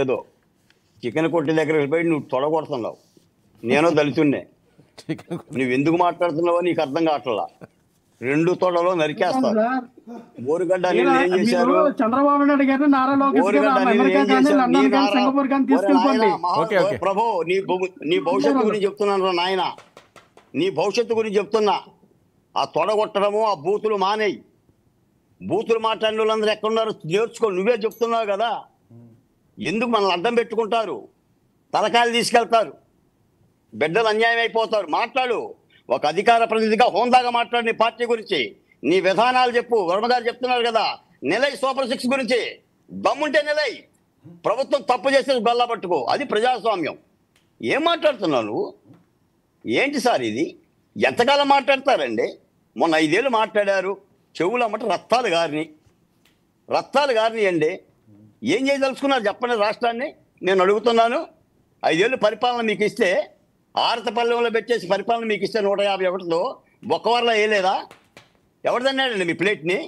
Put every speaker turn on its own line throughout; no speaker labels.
ఏదో చికెన్ కొట్టి దగ్గర వెళ్ళిపోయి నువ్వు తొడగొడుతున్నావు. నేను దళితున్నే. నువ్వు ఎందుకు మాట్లాడుతున్నావో నీకు అర్థం కావట్లా. 2 తొడలో నరికేస్తారు. బోరుగడ్డ అనేది ఏం చేశారు?
చంద్రబాబు నాయుడు గారిని నారా లోకేష్ గారు
బోరుగడ్డ అనేది
అమెరికా
ఏం
కానీ
చేశారు?
లండన్ కానీ సింగపూర్ కానీ తీసుకెళ్ళిపోండి.
ప్రభు నీ భవిష్యత్తు గురించి చెప్తున్నాను నాయన. నీ భవిష్యత్తు గురించి చెప్తున్నా. ఆ తొడగొట్టడము, ఆ బూతులు మానేయి. బూతులు మాట్లాడిన వాళ్ళందరూ ఎక్కడున్నారు నేర్చుకో. నువ్వే చెప్తున్నావు కదా. ఎందుకు మనల్ని అడ్డం పెట్టుకుంటారు? తలకాయలు తీసుకెళ్తారు. బిడ్డలు అన్యాయం అయిపోతారు. మాట్లాడు. ఒక అధికార ప్రతినిధిగా హోందాగా మాట్లాడు నీ పార్టీ గురించి. నీ విధానాలు చెప్పు. వర్మగారు చెప్తున్నారు కదా, నిలై సూపర్ 6 గురించి. దమ్ముంటే నిలై. ప్రభుత్వం తప్పు చేస్తే గల్లా పట్టుకో. అది ప్రజాస్వామ్యం. ఏం మాట్లాడుతున్నావు నువ్వు? ఏంటి సార్ ఇది? ఎంతకాలం మాట్లాడతారండి? మొన్న 5 ఏళ్ళు మాట్లాడారు. చెవులు అమ్మట రక్తాలు గారిని అండి. ఏం చేయదలుచుకున్నారు చెప్పండి రాష్ట్రాన్ని? నేను అడుగుతున్నాను. 5 ఏళ్ళు పరిపాలన మీకు ఇస్తే, ఆరతపల్లెంలో పెట్టేసి పరిపాలన మీకు ఇస్తే 151తో బొక్కవర్లో వేయలేదా? ఎవరు తిన్నాడండి మీ ప్లేట్ని?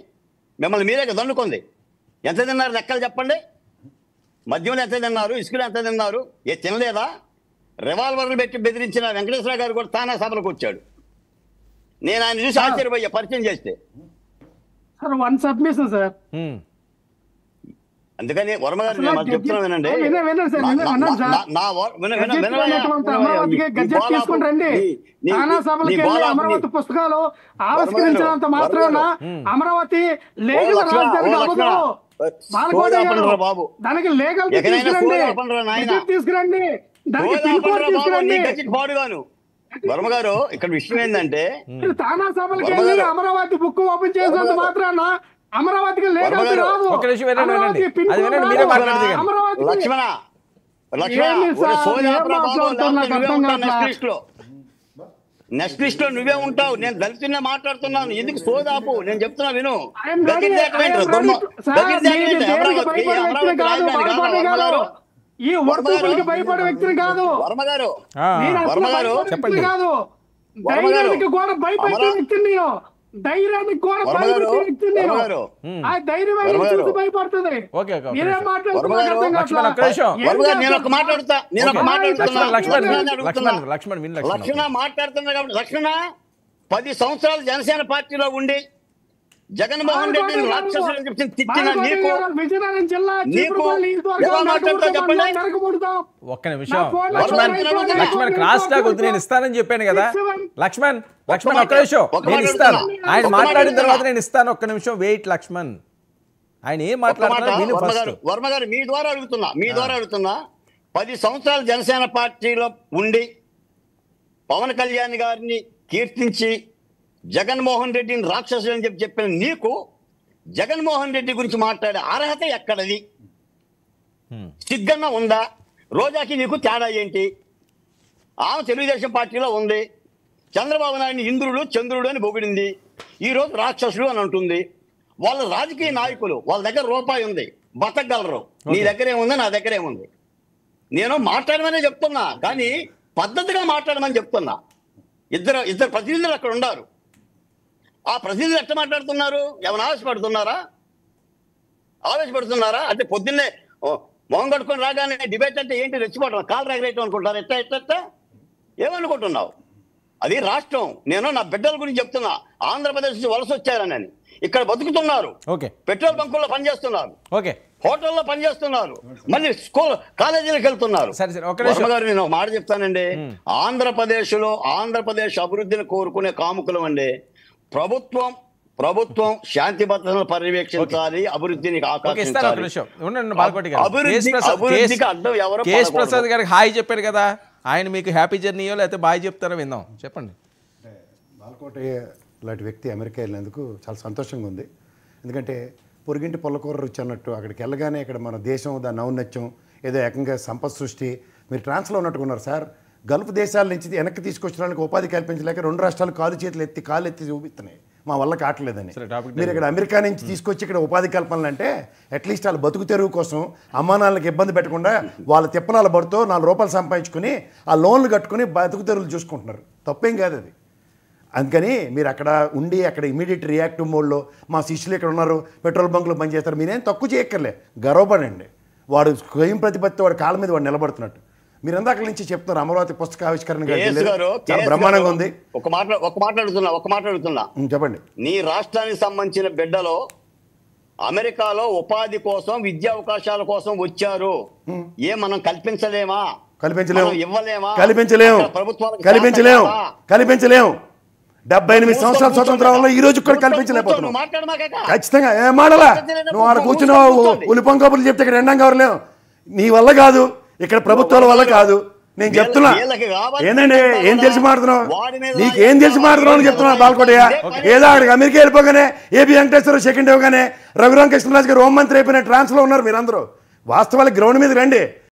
మిమ్మల్ని మీరే దండుకుంది. ఎంత తిన్నారు లెక్కలు చెప్పండి. మద్యంలో ఎంత తిన్నారు? ఇసుకలు ఎంత తిన్నారు? తినలేదా? రివాల్వర్లు పెట్టి బెదిరించిన వెంకటేశ్వర గారు కూడా తానా సభలకు వచ్చాడు. నేను ఆయన చూసి ఆశ్చర్యపోయా పరిచయం చేస్తే.
Sir one submission sir.
అందుకని వర్మ గారు నేను చెప్తున్నా వినండి.
అమరావతి పుస్తకాలు ఆవిష్కరించినంత మాత్రాన అమరావతి
బాబు
దానికి లీగల్ తీసుకురండి, దానికి పిన్ కోడ్ తీసుకురండి.
పాడుగాను వర్మ గారు, ఇక్కడ విషయం ఏంటంటే
తానా సభలకి వెళ్ళి అమరావతి బుక్ ఓపెన్ చేసినంత మాత్రాన అమరావతికి లీగల్ రాదు.
లక్ష్మణ నెక్స్ట్ లిస్ట్ లో నువ్వే ఉంటావు. నేను దళితున్నే మాట్లాడుతున్నాను. ఎందుకు సోదాపు? నేను చెప్తున్నా విను.
ఈ వర్తకులకి భయపడే వ్యక్తిని కాదు.
వర్మ గారు
కాదు, ధైర్యానికి కూడా భయపడే వ్యక్తిని నేను. ధైర్యానికి కూడా భయపడే వ్యక్తిని నేను. ఆ ధైర్యం చూసి భయపడుతుంది. మీరేం
మాట్లాడుతున్నా కాబట్టి లక్ష్మణ 10 సంవత్సరాలు జనసేన పార్టీలో ఉండి జగన్మోహన్ రెడ్డిని రాక్షసులు చెప్పి తిట్టిన నీకు
ఒక్క నిమిషం లక్ష్మణ్ క్రాస్ టాక్ వద్దు, నేను ఇస్తానని చెప్పాను కదా. లక్ష్మణ్ ఒక్క నిమిషం, నేను ఇస్తాను. ఆయన మాట్లాడిన తర్వాత నేను ఇస్తాను. ఒక్క నిమిషం వెయిట్ లక్ష్మణ్. ఆయన ఏం మాట్లాడుతున్నారు?
వర్మ గారు మీ ద్వారా అడుగుతున్నా 10 సంవత్సరాలు జనసేన పార్టీలో ఉండి పవన్ కళ్యాణ్ గారిని కీర్తించి జగన్మోహన్ రెడ్డిని రాక్షసులు అని చెప్పిన నీకు జగన్మోహన్ రెడ్డి గురించి మాట్లాడే అర్హత ఎక్కడది? సిగ్గన్న ఉందా? రోజాకి నీకు తేడా ఏంటి? ఆమె తెలుగుదేశం పార్టీలో ఉంది. చంద్రబాబు నాయుడిని ఇంద్రుడు చంద్రుడు అని పొగిడింది. ఈరోజు రాక్షసులు అని అంటుంది. వాళ్ళ రాజకీయ నాయకులు, వాళ్ళ దగ్గర రూపాయి ఉంది, బతకగలరు. నీ దగ్గర ఏముంది, నా దగ్గర ఏముంది? నేను మాట్లాడమనే చెప్తున్నా, కానీ పద్ధతిగా మాట్లాడమని చెప్తున్నా. ఇద్దరు ప్రతినిధులు అక్కడ ఉన్నారు. ఆ ప్రతినిధులు ఎట్లా మాట్లాడుతున్నారు? ఏమైనా ఆవేశపడుతున్నారా? అంటే పొద్దున్నే మొహం కట్టుకొని రాగానే డిబేట్ అంటే ఏంటి? రెచ్చిపోవటం, కాలు రాగరేయటం అనుకుంటారు. ఎట్లా ఏమనుకుంటున్నావు? అది రాష్ట్రం. నేను నా బిడ్డల గురించి చెప్తున్నా. ఆంధ్రప్రదేశ్ నుంచి వలస వచ్చారని ఇక్కడ బతుకుతున్నారు. పెట్రోల్ బంకుల్లో పనిచేస్తున్నారు, హోటల్లో పనిచేస్తున్నారు, మళ్ళీ స్కూల్ కాలేజీలకు వెళ్తున్నారు. నేను ఒక మాట చెప్తానండి. ఆంధ్రప్రదేశ్ అభివృద్ధిని కోరుకునే కాముకులం అండి. ప్రభుత్వం శాంతి భద్రతలను పర్యవేక్షించాలి, అభివృద్ధిని ఆకాంక్షించాలి.
కేఎస్ ప్రసాద్ గారికి హాయ్ చెప్పారు కదా, ఆయన మీకు హ్యాపీ జర్నీయో లేకపోతే బాయ్ చెప్తారో విందాం. చెప్పండి.
బాలకోట లాంటి వ్యక్తి అమెరికా వెళ్ళినందుకు చాలా సంతోషంగా ఉంది. ఎందుకంటే పొరిగింటి పొల్లకూర రుచి అన్నట్టు అక్కడికి వెళ్ళగానే ఇక్కడ మన దేశం దాని ఔన్నత్యం ఏదో ఏకంగా సంపద సృష్టి. మీరు ట్రాన్స్లో ఉన్నట్టుకున్నారు సార్. గల్ఫ్ దేశాల నుంచి వెనక్కి తీసుకొచ్చడానికి ఉపాధి కల్పించలేక 2 రాష్ట్రాలు కాలు ఎత్తి చూపిస్తున్నాయి, మా వల్ల కావట్లేదని. మీరు ఇక్కడ అమెరికా నుంచి తీసుకొచ్చి ఇక్కడ ఉపాధి కల్పనలంటే అట్లీస్ట్ వాళ్ళ బతుకు తెరువు కోసం అమ్మానాళ్ళకి ఇబ్బంది పెట్టకుండా వాళ్ళ తిప్పనాల పడుతూ 4 రూపాయలు సంపాదించుకుని ఆ లోన్లు కట్టుకుని బతుకు తెరువులు చూసుకుంటున్నారు. తప్పేం కాదు అది. అందుకని మీరు అక్కడ ఉండి అక్కడ ఇమీడియట్ రియాక్టివ్ మోడ్లో మా శిష్యులు ఇక్కడ ఉన్నారు, పెట్రోల్ బంకులు పనిచేస్తారు, మీరేం తక్కువ చేయక్కర్లే, గర్వపడండి. వాడు స్వయం ప్రతిపత్తి వాడి కాళ్ళ మీద వాడు నిలబడుతున్నట్టు. మీరు ఎందాక నుంచి చెప్తున్నారు అమరావతి పుస్తక ఆవిష్కరణ చాలా బ్రహ్మాండంగా ఉంది.
ఒక మాట అడుగుతున్నా
చెప్పండి.
నీ రాష్ట్రానికి సంబంధించిన బిడ్డలో అమెరికాలో ఉపాధి కోసం విద్యా అవకాశాల కోసం వచ్చారు, మనం కల్పించలేమా? ఇవ్వలేమా?
కల్పించలేము. 78 సంవత్సరాల స్వతంత్రంలో ఈ రోజు కూడా కల్పించలేకపోతున్నాం. ఖచ్చితంగా ఏం మాడలా, నువ్వు ఆడ కూర్చున్నావు ఉలిపం కబుర్లు చెప్తే ఇక్కడ ఎండంగా ఎవరులేవు. నీ వల్ల కాదు, ఇక్కడ ప్రభుత్వాల వల్ల కాదు. నేను చెప్తున్నా ఏంటండి, ఏం తెలిసి మాడుతున్నావు, నీకేం తెలిసి మాడుతున్నావు అని చెప్తున్నా. బాలకోటయ్య ఏదో అక్కడికి అమెరికా వెళ్ళిపోగానే ఏపీ వెంకటేశ్వర సెకండ్ ఇవ్వగానే రఘురామ కృష్ణరాజు గారు హోంమంత్రి అయిపోయిన ట్రాన్స్లో ఉన్నారు మీరందరూ. వాస్తవాలకు గ్రౌండ్ మీద రండి.